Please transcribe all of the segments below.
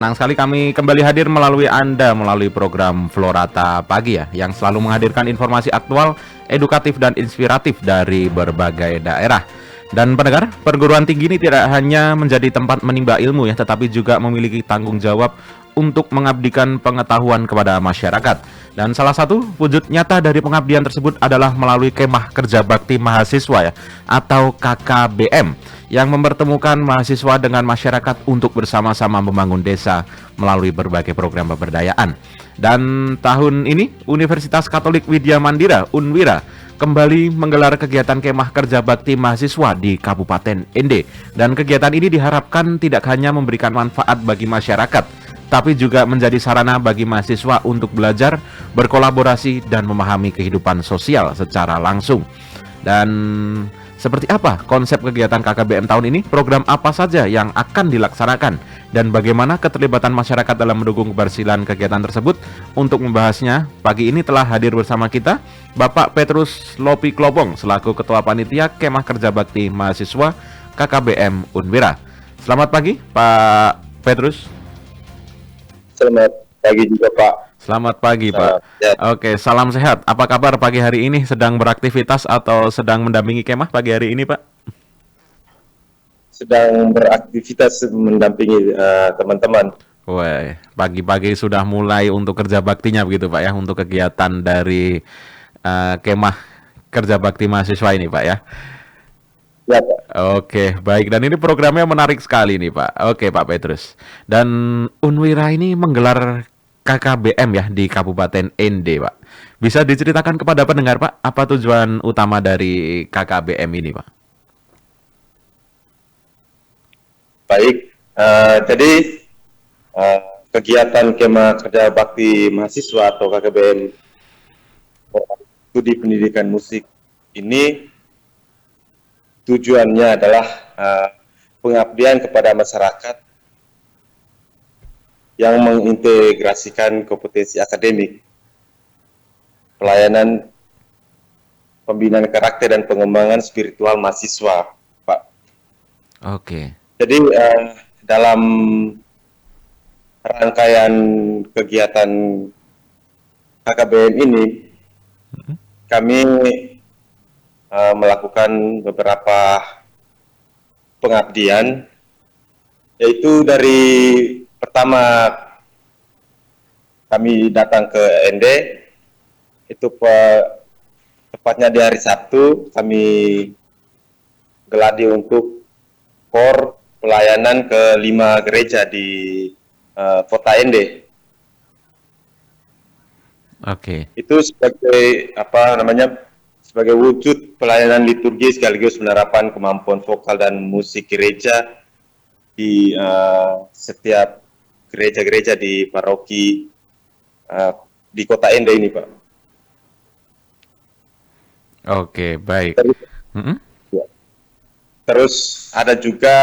Senang sekali kami kembali hadir melalui Anda melalui program Florata Pagi ya, yang selalu menghadirkan informasi aktual, edukatif dan inspiratif dari berbagai daerah. Dan pendengar, perguruan tinggi ini tidak hanya menjadi tempat menimba ilmu ya, tetapi juga memiliki tanggung jawab untuk mengabdikan pengetahuan kepada masyarakat. Dan salah satu wujud nyata dari pengabdian tersebut adalah melalui Kemah Kerja Bakti Mahasiswa ya, atau KKBM, yang mempertemukan mahasiswa dengan masyarakat untuk bersama-sama membangun desa melalui berbagai program pemberdayaan. Dan tahun ini Universitas Katolik Widya Mandira Unwira kembali menggelar kegiatan Kemah Kerja Bakti Mahasiswa di Kabupaten Ende. Dan kegiatan ini diharapkan tidak hanya memberikan manfaat bagi masyarakat, tapi juga menjadi sarana bagi mahasiswa untuk belajar, berkolaborasi, dan memahami kehidupan sosial secara langsung. Dan seperti apa konsep kegiatan KKBM tahun ini? Program apa saja yang akan dilaksanakan? Dan bagaimana keterlibatan masyarakat dalam mendukung keberhasilan kegiatan tersebut? Untuk membahasnya, pagi ini telah hadir bersama kita Bapak Petrus Lopi Klobong selaku Ketua Panitia Kemah Kerja Bakti Mahasiswa KKBM Unwira. Selamat pagi Pak Petrus. Selamat pagi juga Pak. Selamat pagi Pak. Ya. Oke, salam sehat. Apa kabar pagi hari ini? Sedang beraktivitas atau sedang mendampingi kemah pagi hari ini Pak? Sedang beraktivitas mendampingi teman-teman. Wah, pagi-pagi sudah mulai untuk kerja baktinya begitu Pak ya, untuk kegiatan dari Kemah Kerja Bakti Mahasiswa ini Pak ya. Ya Pak. Oke, baik. Dan ini programnya menarik sekali nih Pak. Oke Pak Petrus. Dan Unwira ini menggelar KKBM ya di Kabupaten Ende Pak. Bisa diceritakan kepada pendengar Pak, apa tujuan utama dari KKBM ini Pak? Baik, jadi kegiatan Kemah Kerja Bakti Mahasiswa atau KKBM Studi Pendidikan Musik ini tujuannya adalah pengabdian kepada masyarakat yang mengintegrasikan kompetensi akademik, pelayanan, pembinaan karakter dan pengembangan spiritual mahasiswa, Pak. Oke. Jadi dalam rangkaian kegiatan KKBM ini, kami melakukan beberapa pengabdian, yaitu dari pertama kami datang ke Ende, itu tepatnya di hari Sabtu, kami geladi untuk KOR pelayanan ke 5 gereja di kota Ende. Oke. Itu sebagai sebagai wujud pelayanan liturgi sekaligus penerapan kemampuan vokal dan musik gereja di setiap gereja-gereja di paroki di kota Ende ini, Pak. Oke, baik. Terus ada juga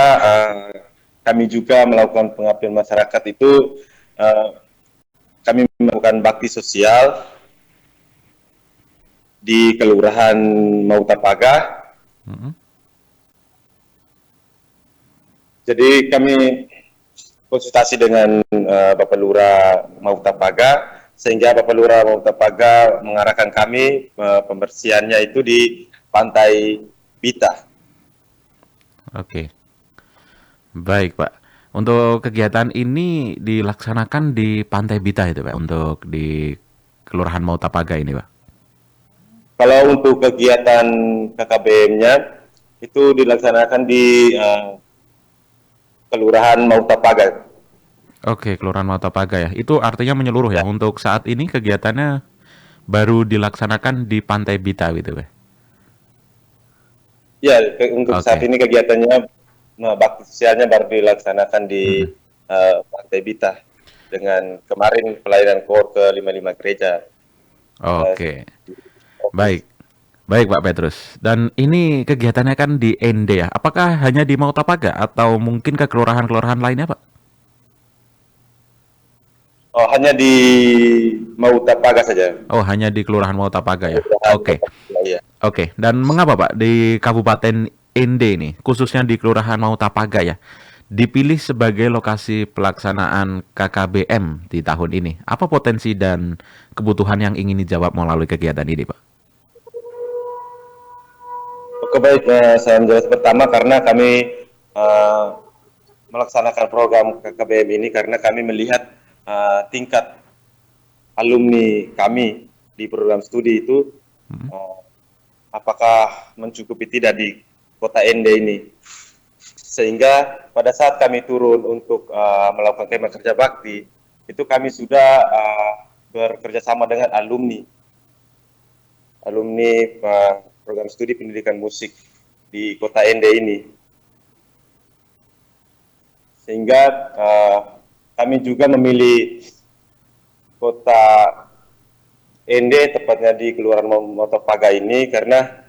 kami juga melakukan pengabdian masyarakat itu, kami melakukan bakti sosial di Kelurahan Mautapaga. Jadi kami konsultasi dengan Bapak Lurah Mautapaga, sehingga Bapak Lurah Mautapaga mengarahkan kami pembersihannya itu di Pantai Bita. Oke. Baik, Pak. Untuk kegiatan ini dilaksanakan di Pantai Bita itu, Pak, untuk di Kelurahan Mautapaga ini, Pak. Kalau untuk kegiatan KKBM-nya itu dilaksanakan di Kelurahan Mautapaga. Oke, Kelurahan Mautapaga ya. Itu artinya menyeluruh ya. Untuk saat ini kegiatannya baru dilaksanakan di Pantai Bita gitu, Pak. Ya, untuk saat ini kegiatannya bakti sosialnya baru dilaksanakan di Pantai Bita dengan kemarin pelayanan KOR ke 55 gereja. Oke. Baik. Baik Pak Petrus. Dan ini kegiatannya kan di Ende ya. Apakah hanya di Mautapaga atau mungkin ke kelurahan-kelurahan lainnya, Pak? Oh, hanya di Mautapaga saja. Oh, hanya di Kelurahan Mautapaga ya. Oke. Ya. Oke. Dan mengapa Pak di Kabupaten Ende ini, khususnya di Kelurahan Mautapaga ya, dipilih sebagai lokasi pelaksanaan KKBM di tahun ini. Apa potensi dan kebutuhan yang ingin dijawab melalui kegiatan ini, Pak? Oke, baik, saya menjelaskan pertama karena kami eh, melaksanakan program KKBM ini karena kami melihat tingkat alumni kami di program studi itu uh, apakah mencukupi tidak di kota Ende ini. Sehingga pada saat kami turun untuk melakukan kemah kerja bakti, itu kami sudah bekerja sama dengan alumni program studi pendidikan musik di kota Ende ini. Sehingga kami juga memilih kota Ende, tepatnya di Kelurahan Motopaga ini, karena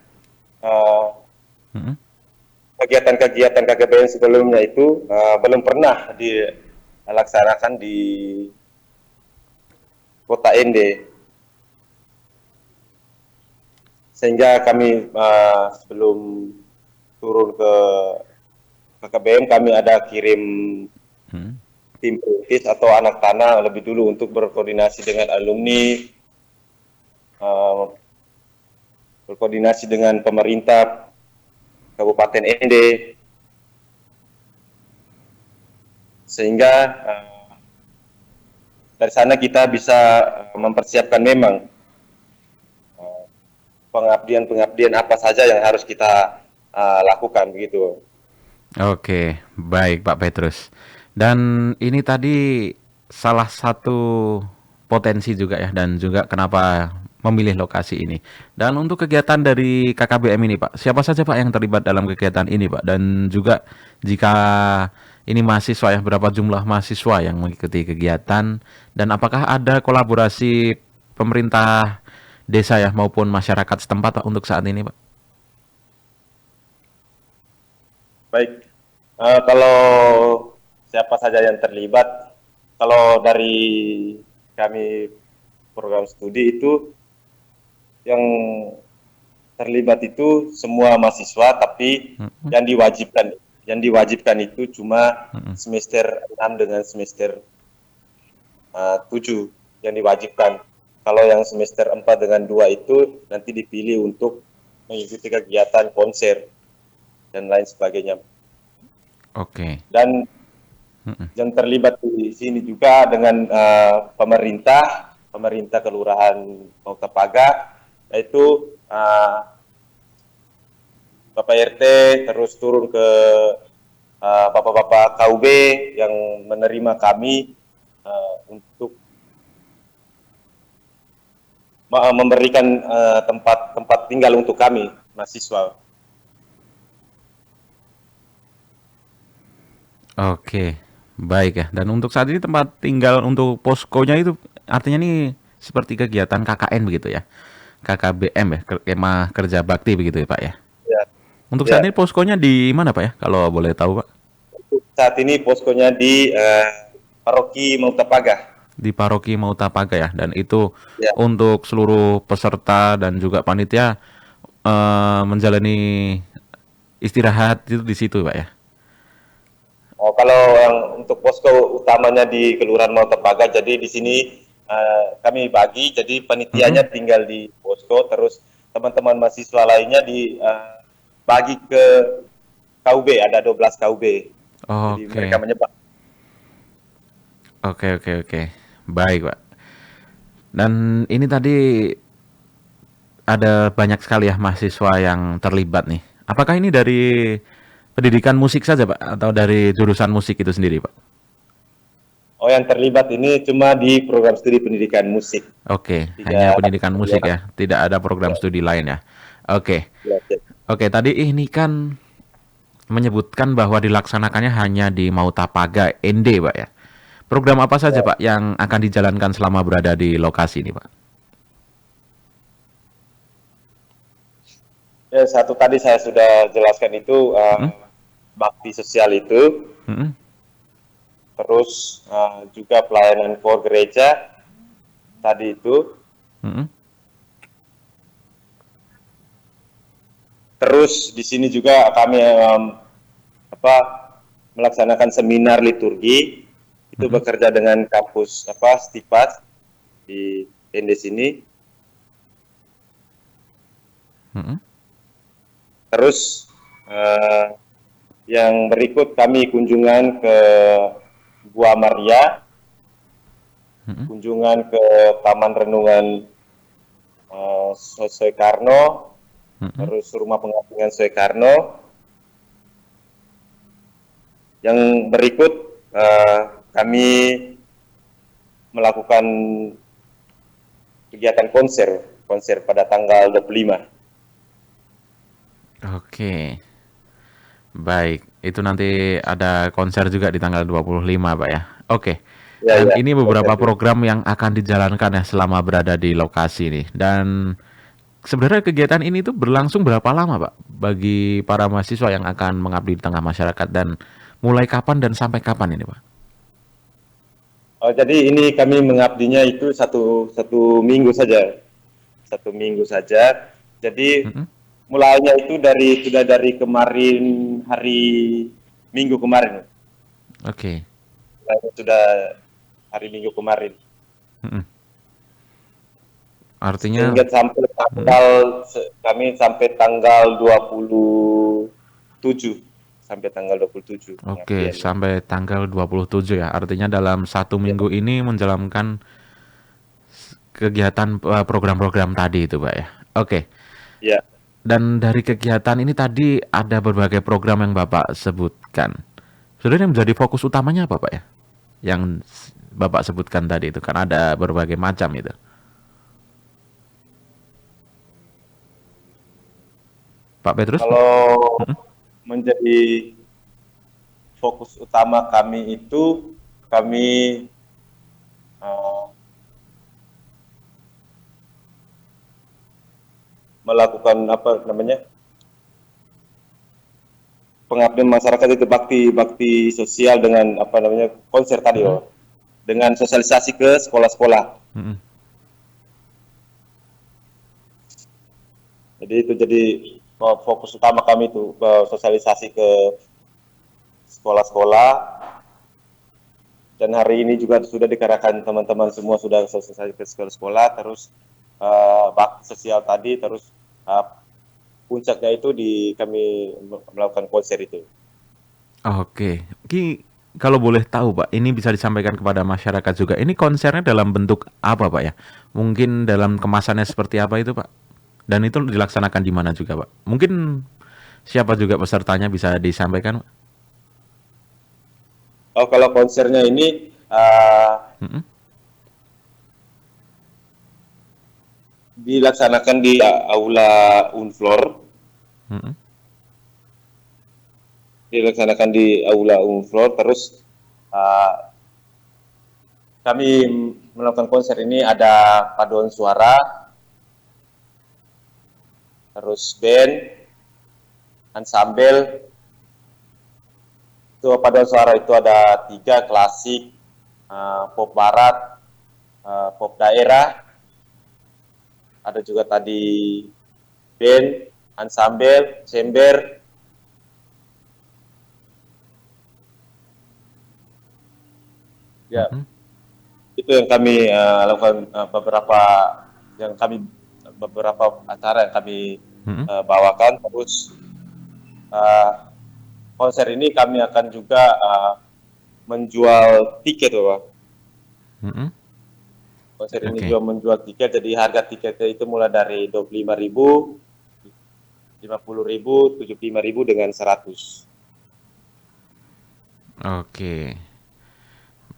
kegiatan-kegiatan KKBM sebelumnya itu belum pernah dilaksanakan di kota Ende. Sehingga kami sebelum turun ke KKBM, kami ada kirim tim pelukis atau anak tanah lebih dulu untuk berkoordinasi dengan alumni, berkoordinasi dengan pemerintah Kabupaten Ende, sehingga dari sana kita bisa mempersiapkan memang pengabdian-pengabdian apa saja yang harus kita lakukan begitu. Oke, baik Pak Petrus. Dan ini tadi salah satu potensi juga ya, dan juga kenapa memilih lokasi ini. Dan untuk kegiatan dari KKBM ini Pak, siapa saja Pak yang terlibat dalam kegiatan ini Pak? Dan juga jika ini mahasiswa ya, berapa jumlah mahasiswa yang mengikuti kegiatan? Dan apakah ada kolaborasi pemerintah desa ya maupun masyarakat setempat Pak untuk saat ini Pak? Baik, kalau siapa saja yang terlibat, kalau dari kami program studi itu yang terlibat itu semua mahasiswa, tapi yang diwajibkan itu cuma semester 6 dengan semester 7 yang diwajibkan. Kalau yang semester 4 dengan 2 itu nanti dipilih untuk mengikuti kegiatan konser dan lain sebagainya. Oke. Dan yang terlibat di sini juga dengan pemerintah Kelurahan Motopaga, yaitu Bapak RT terus turun ke Bapak-Bapak KUB yang menerima kami untuk memberikan tempat tinggal untuk kami mahasiswa. Oke, baik ya. Dan untuk saat ini tempat tinggal untuk poskonya itu artinya nih seperti kegiatan KKN begitu ya. KKBM ya, kemah kerja bakti begitu ya Pak ya. Ya, Untuk ya. saat ini poskonya di mana Pak ya? Kalau boleh tahu Pak. Saat ini poskonya di Paroki Mautapaga. Di Paroki Mautapaga ya. Dan itu Ya. untuk seluruh peserta dan juga panitia menjalani istirahat itu di situ Pak ya. Oh, kalau yang untuk posko utamanya di Kelurahan Mautapaga, jadi di sini kami bagi, jadi panitianya tinggal di posko, terus teman-teman mahasiswa lainnya dibagi ke KUB, ada 12 KUB. Jadi mereka Oke. menyebar. Oke. Baik Pak. Dan ini tadi ada banyak sekali ya mahasiswa yang terlibat nih. Apakah ini dari pendidikan musik saja, Pak, atau dari jurusan musik itu sendiri, Pak? Oh, yang terlibat ini cuma di program studi pendidikan musik. Oke, hanya Tiga, pendidikan musik ya, tidak ada program studi lain ya. Oke, ya, ya. oke. Tadi ini kan menyebutkan bahwa dilaksanakannya hanya di Mautapaga, ND, Pak ya. Program apa saja, Pak, yang akan dijalankan selama berada di lokasi ini, Pak? Ya, satu tadi saya sudah jelaskan itu bakti sosial itu, Hmm? terus juga pelayanan for gereja tadi itu, Hmm? terus di sini juga kami melaksanakan seminar liturgi, itu bekerja dengan kampus Stipas di Endes ini. Terus yang berikut kami kunjungan ke Gua Maria, kunjungan ke Taman Renungan Soekarno, terus Rumah Pengasingan Soekarno. Yang berikut kami melakukan kegiatan konser pada tanggal 25. Oke. Baik, itu nanti ada konser juga di tanggal 25, Pak ya. Oke. Ya, Dan ya, ini beberapa program yang akan dijalankan ya selama berada di lokasi ini. Dan sebenarnya kegiatan ini tuh berlangsung berapa lama, Pak? Bagi para mahasiswa yang akan mengabdi di tengah masyarakat, dan mulai kapan dan sampai kapan ini, Pak? Jadi ini kami mengabdinya itu satu minggu saja. 1 minggu saja. Jadi mulainya itu sudah dari kemarin, hari Minggu kemarin. Oke. Sudah hari Minggu kemarin. Artinya Hingga sampai kami sampai tanggal 27. Sampai tanggal 27. Oke, sampai tanggal 27 ya. Artinya dalam 1 minggu ini menjalankan kegiatan program-program tadi itu, Pak ya. Oke. Ya. Dan dari kegiatan ini tadi ada berbagai program yang Bapak sebutkan. Sebenarnya yang menjadi fokus utamanya apa, Pak ya? Yang Bapak sebutkan tadi itu kan ada berbagai macam itu. Pak Petrus? Kalau menjadi fokus utama kami itu kami melakukan pengabdian masyarakat itu bakti sosial dengan konser tadi, dengan sosialisasi ke sekolah-sekolah. Jadi itu jadi fokus utama kami itu sosialisasi ke sekolah-sekolah. Dan hari ini juga sudah dikerahkan teman-teman semua sudah sosialisasi ke sekolah-sekolah. Terus bakti sosial tadi, terus puncaknya itu kami melakukan konser itu. Oke. Kalau boleh tahu, Pak, ini bisa disampaikan kepada masyarakat juga. Ini konsernya dalam bentuk apa, Pak ya? Mungkin dalam kemasannya seperti apa itu, Pak? Dan itu dilaksanakan di mana juga, Pak? Mungkin siapa juga pesertanya bisa disampaikan, Pak? Kalau konsernya ini dilaksanakan di Aula Unflor. Dilaksanakan di Aula Unflor. Terus kami melakukan konser ini ada paduan suara, terus band, ensemble. Itu paduan suara itu ada 3, klasik, pop barat, pop daerah. Ada juga tadi band, ensemble, chamber. Ya, itu yang kami lakukan beberapa acara yang kami bawakan. Terus konser ini kami akan juga menjual tiket, Pak. Konser ini juga menjual tiket, jadi harga tiketnya itu mulai dari 25.000, 50.000, 75.000 dengan 100. Oke.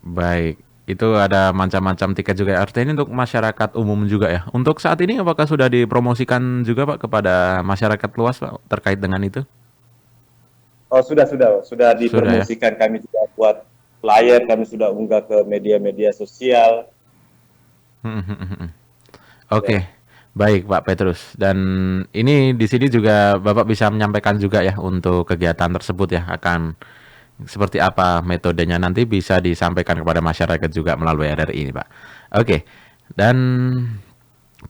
Baik, itu ada macam-macam tiket juga. Artinya ini untuk masyarakat umum juga ya. Untuk saat ini apakah sudah dipromosikan juga, Pak, kepada masyarakat luas, Pak, terkait dengan itu? Sudah dipromosikan ya? Kami juga buat flyer, kami sudah unggah ke media-media sosial. Oke. Baik, Pak Petrus. Dan ini di sini juga Bapak bisa menyampaikan juga ya untuk kegiatan tersebut ya, akan seperti apa metodenya nanti bisa disampaikan kepada masyarakat juga melalui RRI ini, Pak. Oke. Dan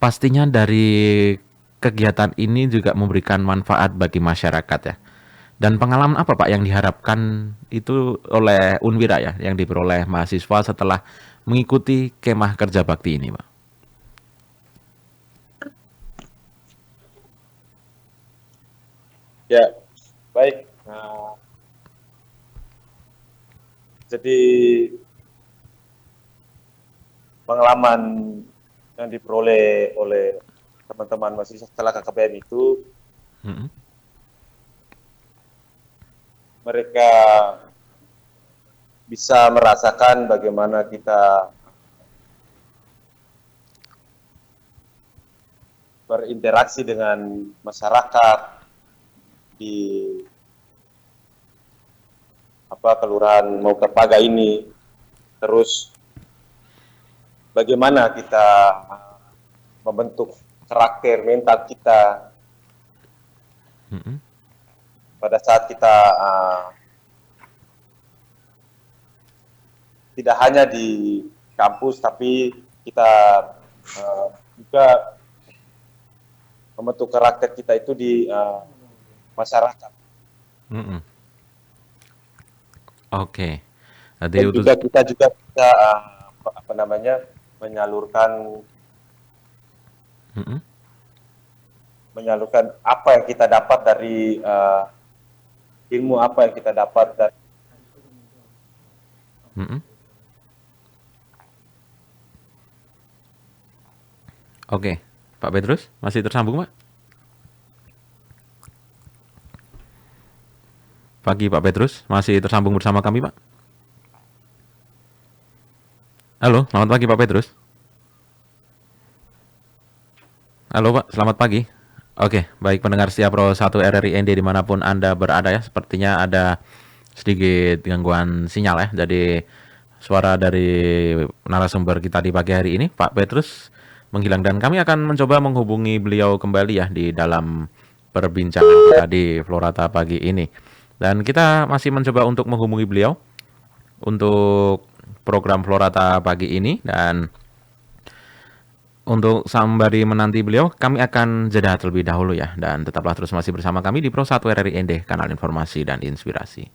pastinya dari kegiatan ini juga memberikan manfaat bagi masyarakat ya. Dan pengalaman apa Pak yang diharapkan itu oleh Unwira ya, yang diperoleh mahasiswa setelah mengikuti kemah kerja bakti ini Pak? Ya, baik. Nah, jadi pengalaman yang diperoleh oleh teman-teman mahasiswa setelah KKBM itu, Mm-mm. mereka bisa merasakan bagaimana kita berinteraksi dengan masyarakat di Kelurahan Maukapaga ini, terus bagaimana kita membentuk karakter mental kita Mm-mm. pada saat kita tidak hanya di kampus, tapi kita juga membentuk karakter kita itu di masyarakat. Mm-mm. Oke. Jadi Dan itu juga kita juga bisa menyalurkan Mm-mm. apa yang kita dapat dari ilmu apa yang kita dapat dari Mm-mm. Oke. Pak Petrus masih tersambung Pak? Pagi Pak Petrus, masih tersambung bersama kami Pak? Halo, selamat pagi Pak Petrus. Halo Pak, selamat pagi. Oke, baik pendengar setia Pro 1 RRI ND dimanapun Anda berada ya. Sepertinya ada sedikit gangguan sinyal ya. Jadi suara dari narasumber kita di pagi hari ini, Pak Petrus, menghilang. Dan kami akan mencoba menghubungi beliau kembali ya di dalam perbincangan kita di Florata pagi ini. Dan kita masih mencoba untuk menghubungi beliau untuk program Florata pagi ini. Dan untuk sembari menanti beliau, kami akan jeda terlebih dahulu ya. Dan tetaplah terus masih bersama kami di Pro 1 RRI ND, kanal informasi dan inspirasi.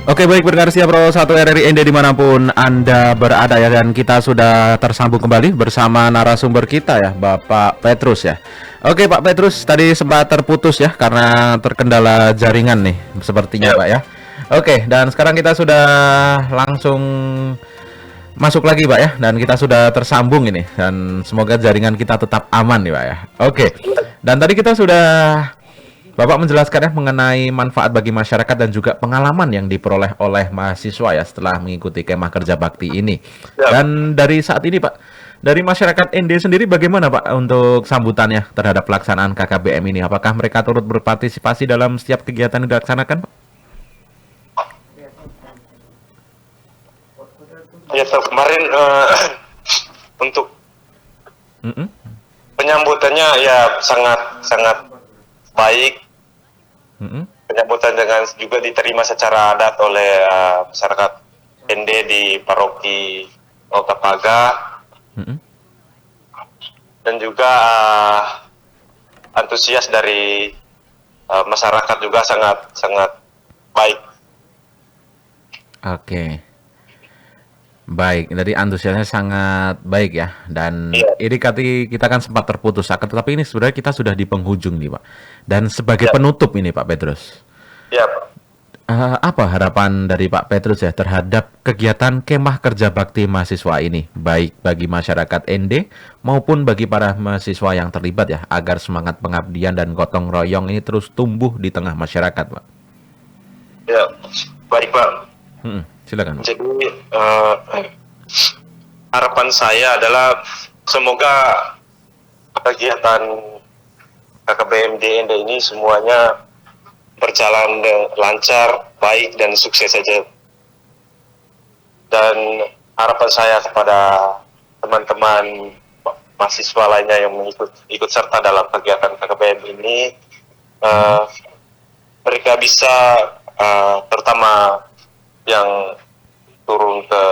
Oke, baik pendengar Setia Pro 1 RRI ND dimanapun Anda berada ya, dan kita sudah tersambung kembali bersama narasumber kita ya, Bapak Petrus ya. Oke Pak Petrus, tadi sempat terputus ya karena terkendala jaringan nih sepertinya Pak ya. Oke, dan sekarang kita sudah langsung masuk lagi Pak ya, dan kita sudah tersambung ini, dan semoga jaringan kita tetap aman nih Pak ya. Oke, dan tadi kita sudah Bapak menjelaskan ya mengenai manfaat bagi masyarakat dan juga pengalaman yang diperoleh oleh mahasiswa ya setelah mengikuti kemah kerja bakti ini. Dan dari saat ini Pak, dari masyarakat ND sendiri bagaimana Pak untuk sambutannya terhadap pelaksanaan KKBM ini? Apakah mereka turut berpartisipasi dalam setiap kegiatan yang dilaksanakan Pak? Ya, kemarin untuk penyambutannya ya sangat baik. Penyambutan dengan juga diterima secara adat oleh masyarakat ND di paroki Mautapaga, dan juga antusias dari masyarakat juga sangat baik. Oke. Baik, dari antusiasnya sangat baik ya. Dan ini kita kan sempat terputus, tetapi ini sebenarnya kita sudah di penghujung nih Pak. Dan sebagai penutup ini Pak Petrus, Pak. apa harapan dari Pak Petrus ya terhadap kegiatan kemah kerja bakti mahasiswa ini, baik bagi masyarakat ND maupun bagi para mahasiswa yang terlibat ya, agar semangat pengabdian dan gotong royong ini terus tumbuh di tengah masyarakat Pak? Ya, baik Pak. Silakan. Jadi harapan saya adalah semoga kegiatan KKBM di ND ini semuanya berjalan lancar, baik dan sukses saja. Dan harapan saya kepada teman-teman mahasiswa lainnya yang ikut serta dalam kegiatan KKBM ini, mereka bisa terutama yang turun ke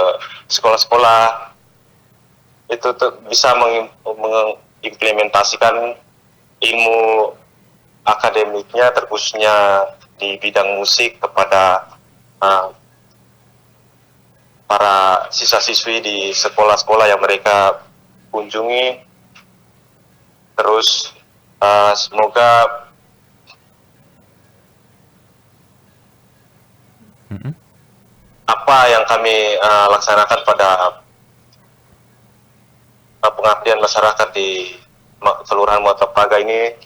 sekolah-sekolah itu bisa mengimplementasikan ilmu akademiknya terkhususnya di bidang musik kepada para siswa-siswi di sekolah-sekolah yang mereka kunjungi. Terus semoga apa yang kami laksanakan pada pengabdian masyarakat di Kelurahan Mautapaga ini,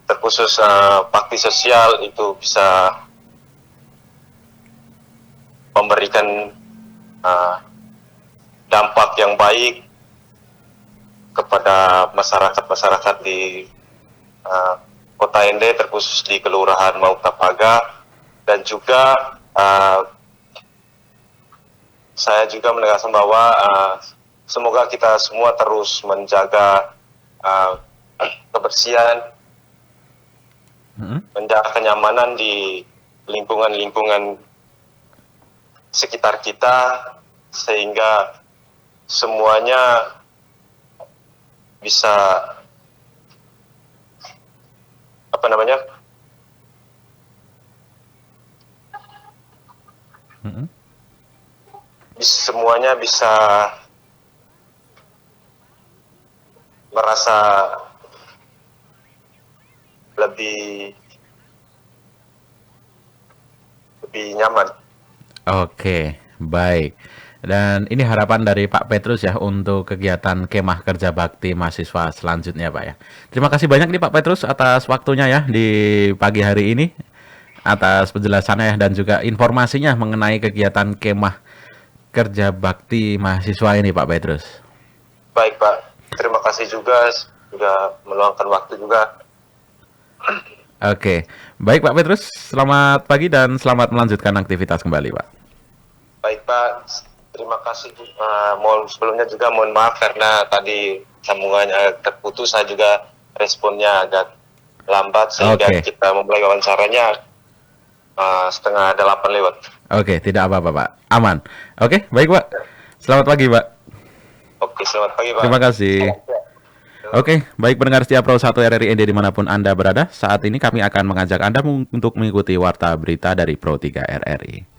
terkhusus bakti sosial, itu bisa memberikan dampak yang baik kepada masyarakat di Kota ND, terkhusus di Kelurahan Mautapaga. Dan juga saya juga menegaskan bahwa semoga kita semua terus menjaga kebersihan, menjaga kenyamanan di lingkungan-lingkungan sekitar kita, sehingga semuanya bisa semuanya bisa merasa lebih nyaman. Oke, baik. Dan ini harapan dari Pak Petrus ya untuk kegiatan kemah kerja bakti mahasiswa selanjutnya Pak ya. Terima kasih banyak nih Pak Petrus atas waktunya ya di pagi hari ini, atas penjelasannya ya, dan juga informasinya mengenai kegiatan kemah kerja bakti mahasiswa ini Pak Petrus. Baik Pak, terima kasih juga sudah meluangkan waktu juga. Oke, baik Pak Petrus, selamat pagi dan selamat melanjutkan aktivitas kembali Pak. Baik Pak, terima kasih. Sebelumnya juga mohon maaf karena tadi sambungannya agak terputus, saya juga responnya agak lambat sehingga kita memulai wawancaranya 7:30 lewat. Oke, tidak apa-apa Pak, aman. Oke, baik Pak, selamat pagi Pak. Oke, selamat pagi Pak. Terima kasih. Oke, baik pendengar setia Pro 1 RRI ND dimanapun Anda berada, saat ini kami akan mengajak Anda untuk mengikuti warta berita dari Pro 3 RRI.